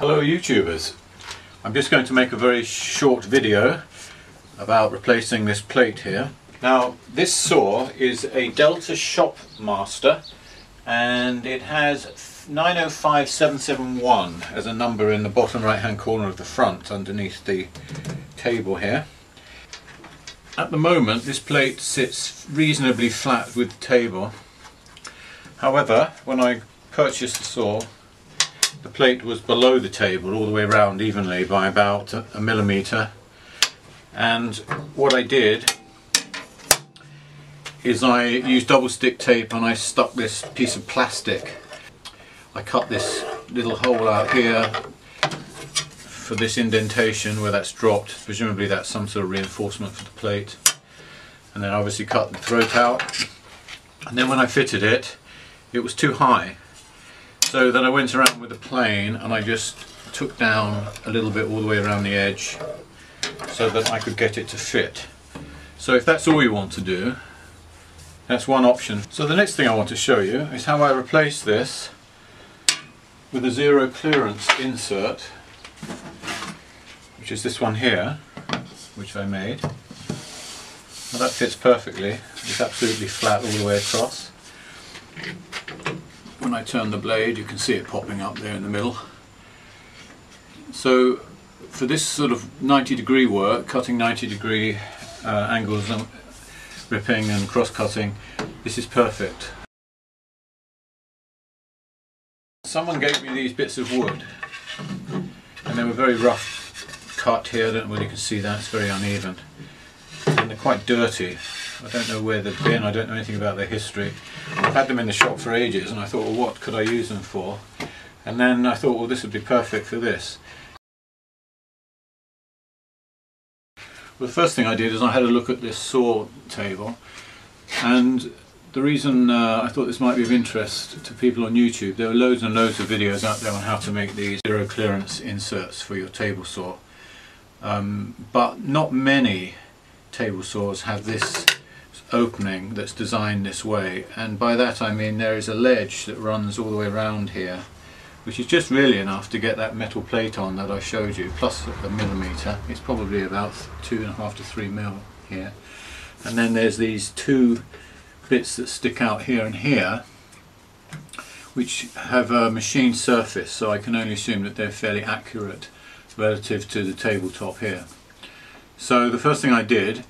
Hello YouTubers, I'm just going to make a very short video about replacing this plate here. Now this saw is a Delta Shopmaster and it has 905771 as a number in the bottom right hand corner of the front underneath the table here. At the moment this plate sits reasonably flat with the table. However, when I purchased the saw, the plate was below the table all the way around evenly by about a millimetre, and what I did is I used double stick tape and I stuck this piece of plastic. I cut this little hole out here for this indentation where that's dropped. Presumably that's some sort of reinforcement for the plate, and then obviously cut the throat out, and then when I fitted it, it was too high. So then I went around with a plane and I just took down a little bit all the way around the edge so that I could get it to fit. So if that's all you want to do, that's one option. So the next thing I want to show you is how I replace this with a zero clearance insert, which is this one here, which I made. Now that fits perfectly. It's absolutely flat all the way across. When I turn the blade, you can see it popping up there in the middle. So for this sort of 90-degree work, cutting 90-degree angles and ripping and cross-cutting, this is perfect. Someone gave me these bits of wood and they were very rough cut here. I don't know whether you can see that, it's very uneven. And they're quite dirty. I don't know where they've been, I don't know anything about their history. I've had them in the shop for ages and I thought, well, what could I use them for? And then I thought, well, this would be perfect for this. Well, the first thing I did is I had a look at this saw table, and the reason I thought this might be of interest to people on YouTube, there are loads and loads of videos out there on how to make these zero clearance inserts for your table saw, but not many table saws have this opening that's designed this way, and by that I mean there is a ledge that runs all the way around here, which is just really enough to get that metal plate on that I showed you, plus a millimetre. It's probably about 2.5 to 3 mil here, and then there's these two bits that stick out here and here which have a machined surface, so I can only assume that they're fairly accurate relative to the tabletop here. So the first thing I did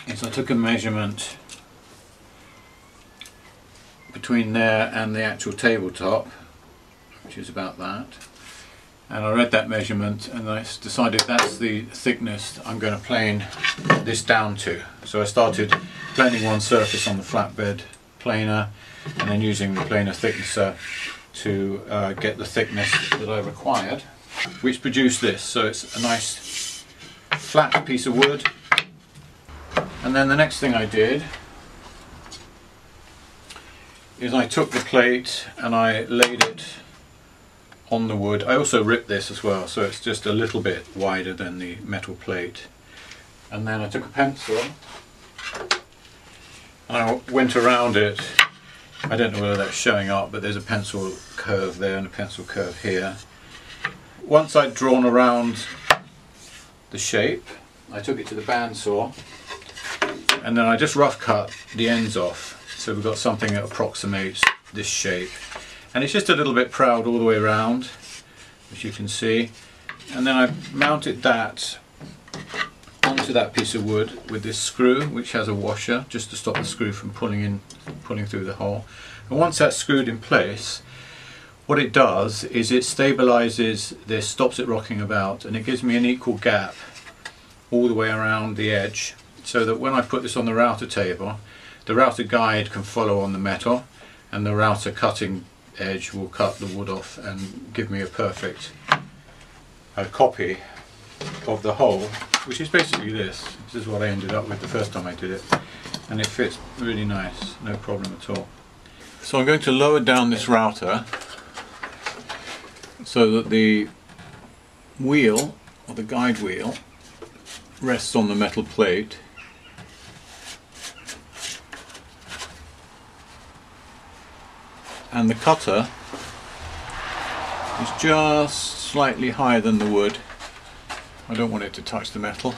is I took a measurement between there and the actual tabletop, which is about that, and I read that measurement and I decided that's the thickness I'm going to plane this down to. So I started planing one surface on the flatbed planer and then using the planer thicknesser to get the thickness that I required, which produced this. So it's a nice flat piece of wood. And then the next thing I did is I took the plate and I laid it on the wood. I also ripped this as well, so it's just a little bit wider than the metal plate. And then I took a pencil and I went around it. I don't know whether that's showing up, but there's a pencil curve there and a pencil curve here. Once I'd drawn around the shape, I took it to the bandsaw and then I just rough cut the ends off, so we've got something that approximates this shape, and it's just a little bit proud all the way around, as you can see. And then I mounted that onto that piece of wood with this screw, which has a washer just to stop the screw from pulling through the hole. And once that's screwed in place, what it does is it stabilizes this, stops it rocking about, and it gives me an equal gap all the way around the edge, so that when I put this on the router table, the router guide can follow on the metal and the router cutting edge will cut the wood off and give me a perfect copy of the hole, which is basically this. This is what I ended up with the first time I did it, and it fits really nice, no problem at all. So I'm going to lower down this router so that the wheel, or the guide wheel, rests on the metal plate, and the cutter is just slightly higher than the wood. I don't want it to touch the metal.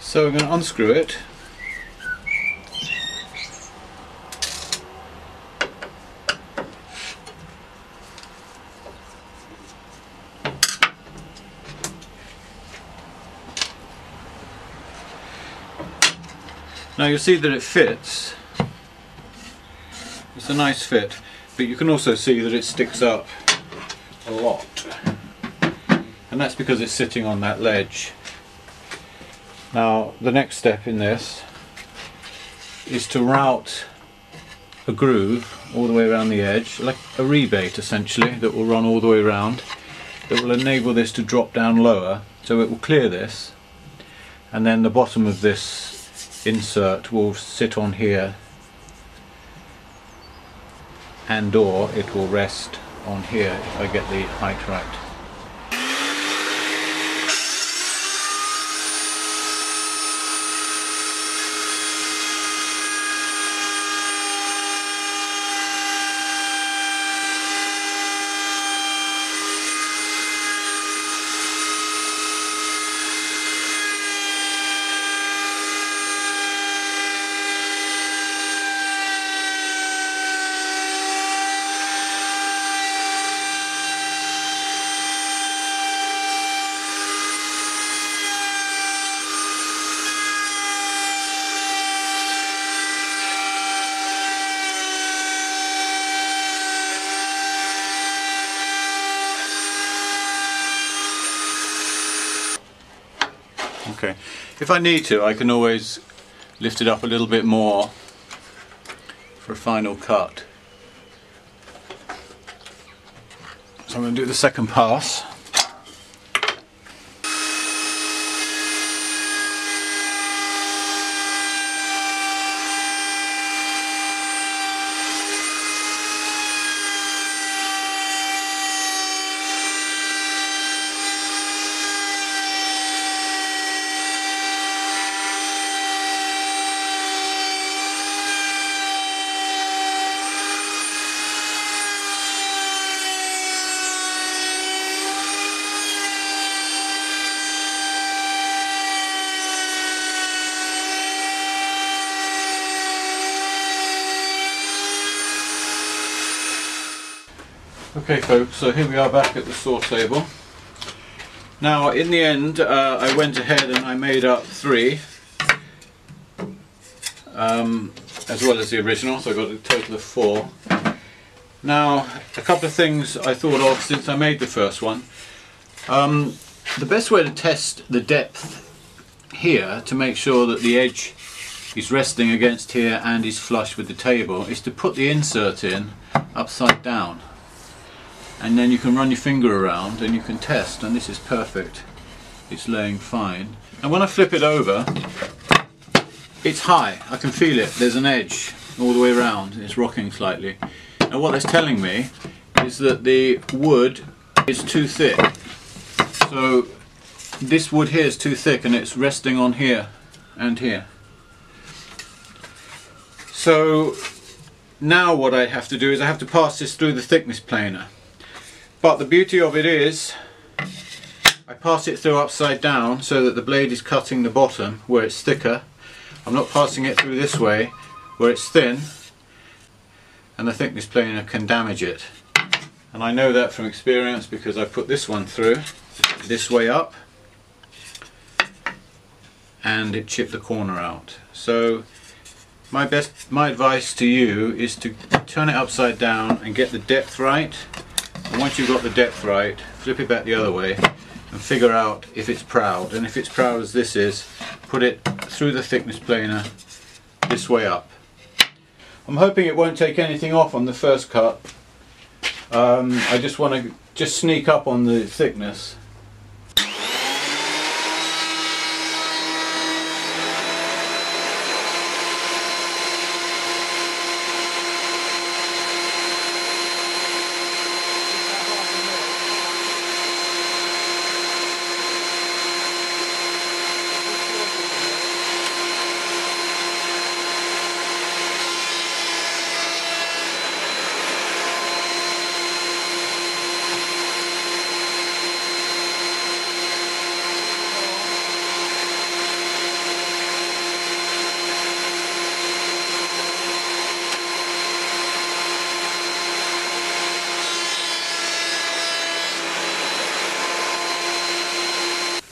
So we're going to unscrew it. Now you'll see that it fits. It's a nice fit, but you can also see that it sticks up a lot. And that's because it's sitting on that ledge. Now the next step in this is to route a groove all the way around the edge, like a rebate essentially, that will run all the way around, that will enable this to drop down lower, so it will clear this, and then the bottom of this insert will sit on here, and or it will rest on here if I get the height right. Okay, if I need to, I can always lift it up a little bit more for a final cut. So I'm going to do the second pass. Okay folks, so here we are back at the saw table. Now in the end I went ahead and I made up 3 as well as the original, so I got a total of 4. Now a couple of things I thought of since I made the first one. The best way to test the depth here to make sure that the edge is resting against here and is flush with the table is to put the insert in upside down. And then you can run your finger around and you can test, and this is perfect. It's laying fine. And when I flip it over, it's high. I can feel it. There's an edge all the way around. It's rocking slightly. And what that's telling me is that the wood is too thick. So this wood here is too thick and it's resting on here and here. So now what I have to do is I have to pass this through the thickness planer. But the beauty of it is I pass it through upside down so that the blade is cutting the bottom where it's thicker. I'm not passing it through this way where it's thin and the thickness planer can damage it. And I know that from experience because I put this one through this way up and it chipped the corner out. So my advice to you is to turn it upside down and get the depth right. And once you've got the depth right, flip it back the other way and figure out if it's proud. And if it's proud as this is, put it through the thickness planer this way up. I'm hoping it won't take anything off on the first cut. I just want to sneak up on the thickness.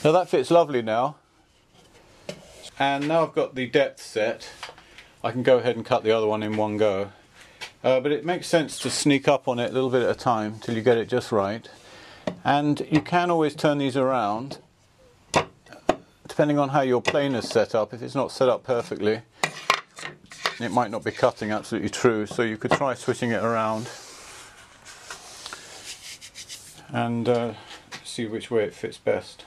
So that fits lovely now, and now I've got the depth set, I can go ahead and cut the other one in one go. But it makes sense to sneak up on it a little bit at a time till you get it just right. And you can always turn these around depending on how your planer's set up. If it's not set up perfectly, it might not be cutting absolutely true, so you could try switching it around and see which way it fits best.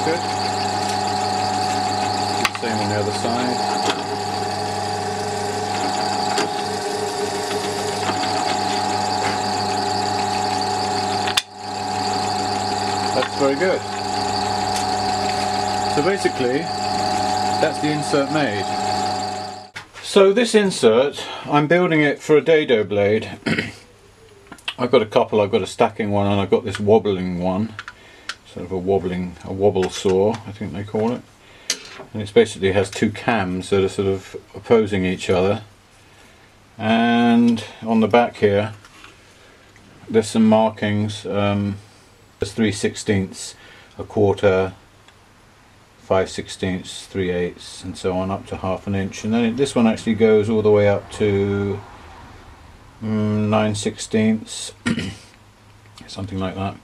Good. Same on the other side. That's very good. So basically, that's the insert made. So this insert, I'm building it for a dado blade. I've got a couple. I've got a stacking one and I've got this wobbling one. Sort of a wobble saw, I think they call it. And it basically has two cams that are sort of opposing each other. And on the back here, there's some markings. There's 3/16, a quarter, 5/16, 3/8, and so on, up to 1/2 inch. And then this one actually goes all the way up to 9/16, something like that.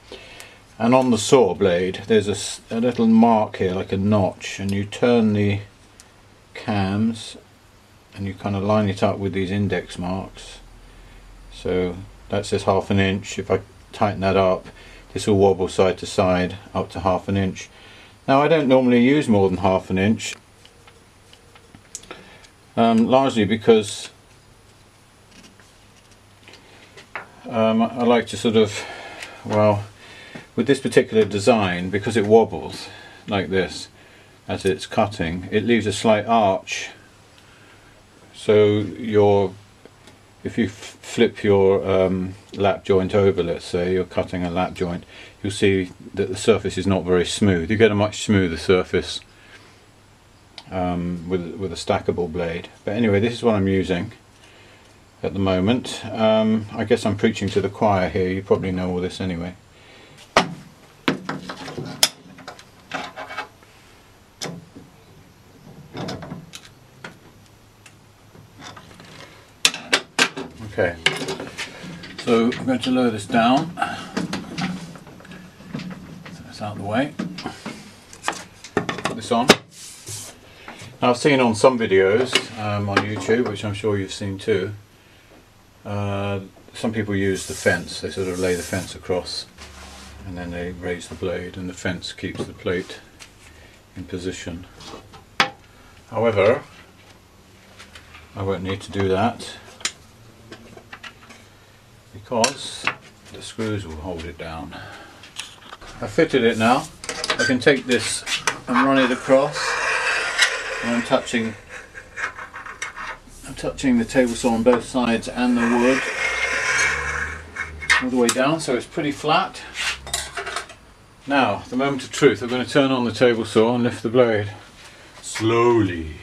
And on the saw blade there's a little mark here, like a notch, and you turn the cams and you kind of line it up with these index marks. So that says 1/2 inch. If I tighten that up, this will wobble side to side up to 1/2 inch. Now I don't normally use more than 1/2 inch, largely because I like to sort of, well, with this particular design, because it wobbles like this as it's cutting, it leaves a slight arch. So if you flip your lap joint over, let's say you're cutting a lap joint, you'll see that the surface is not very smooth. You get a much smoother surface with a stackable blade. But anyway, this is what I'm using at the moment. I guess I'm preaching to the choir here. You probably know all this anyway. Okay, so I'm going to lower this down, so it's out of the way, put this on. Now I've seen on some videos on YouTube, which I'm sure you've seen too, some people use the fence. They sort of lay the fence across and then they raise the blade and the fence keeps the plate in position. However, I won't need to do that, because the screws will hold it down. I fitted it now. I can take this and run it across, and I'm touching the table saw on both sides and the wood all the way down, so it's pretty flat. Now, the moment of truth. I'm going to turn on the table saw and lift the blade slowly.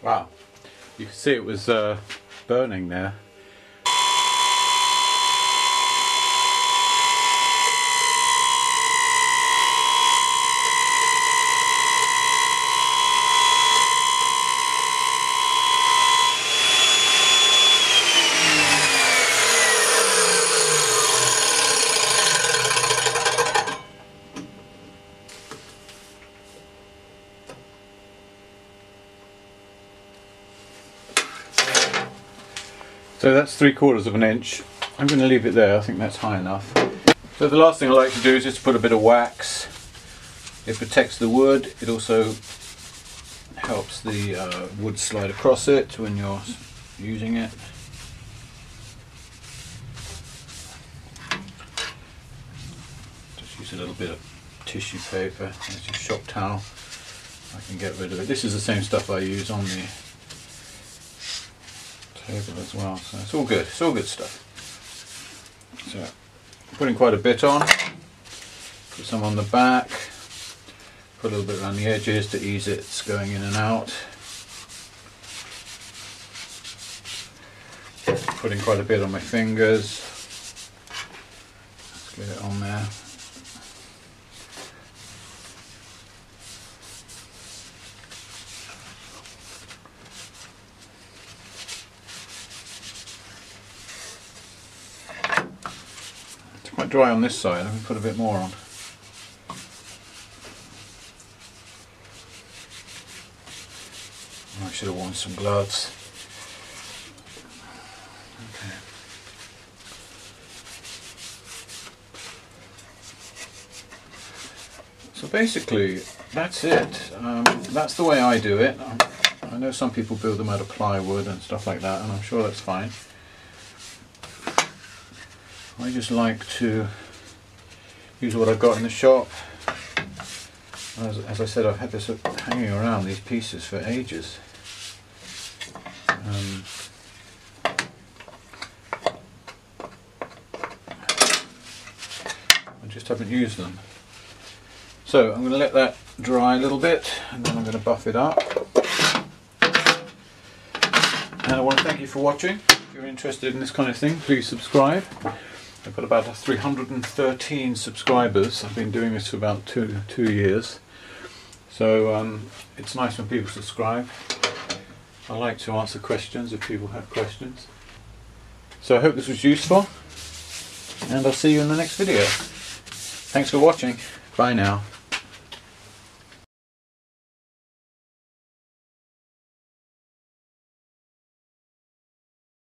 Wow, you can see it was burning there. So that's 3/4 of an inch. I'm going to leave it there, I think that's high enough. So the last thing I like to do is just put a bit of wax. It protects the wood, it also helps the wood slide across it when you're using it. Just use a little bit of tissue paper, there's your shop towel. I can get rid of it. This is the same stuff I use on the table as well, so it's all good. It's all good stuff. So putting quite a bit on. Put some on the back. Put a little bit around the edges to ease its going in and out. Putting quite a bit on my fingers. Let's get it on there. Quite dry on this side, I can put a bit more on. I should have worn some gloves. Okay. So basically, that's it. That's the way I do it. I know some people build them out of plywood and stuff like that, and I'm sure that's fine. I just like to use what I've got in the shop. As I said, I've had this hanging around, these pieces, for ages. I just haven't used them. So I'm going to let that dry a little bit, and then I'm going to buff it up. And I want to thank you for watching. If you're interested in this kind of thing, please subscribe. I've got about 313 subscribers. I've been doing this for about two years. So it's nice when people subscribe. I like to answer questions if people have questions. So I hope this was useful, and I'll see you in the next video. Thanks for watching. Bye now.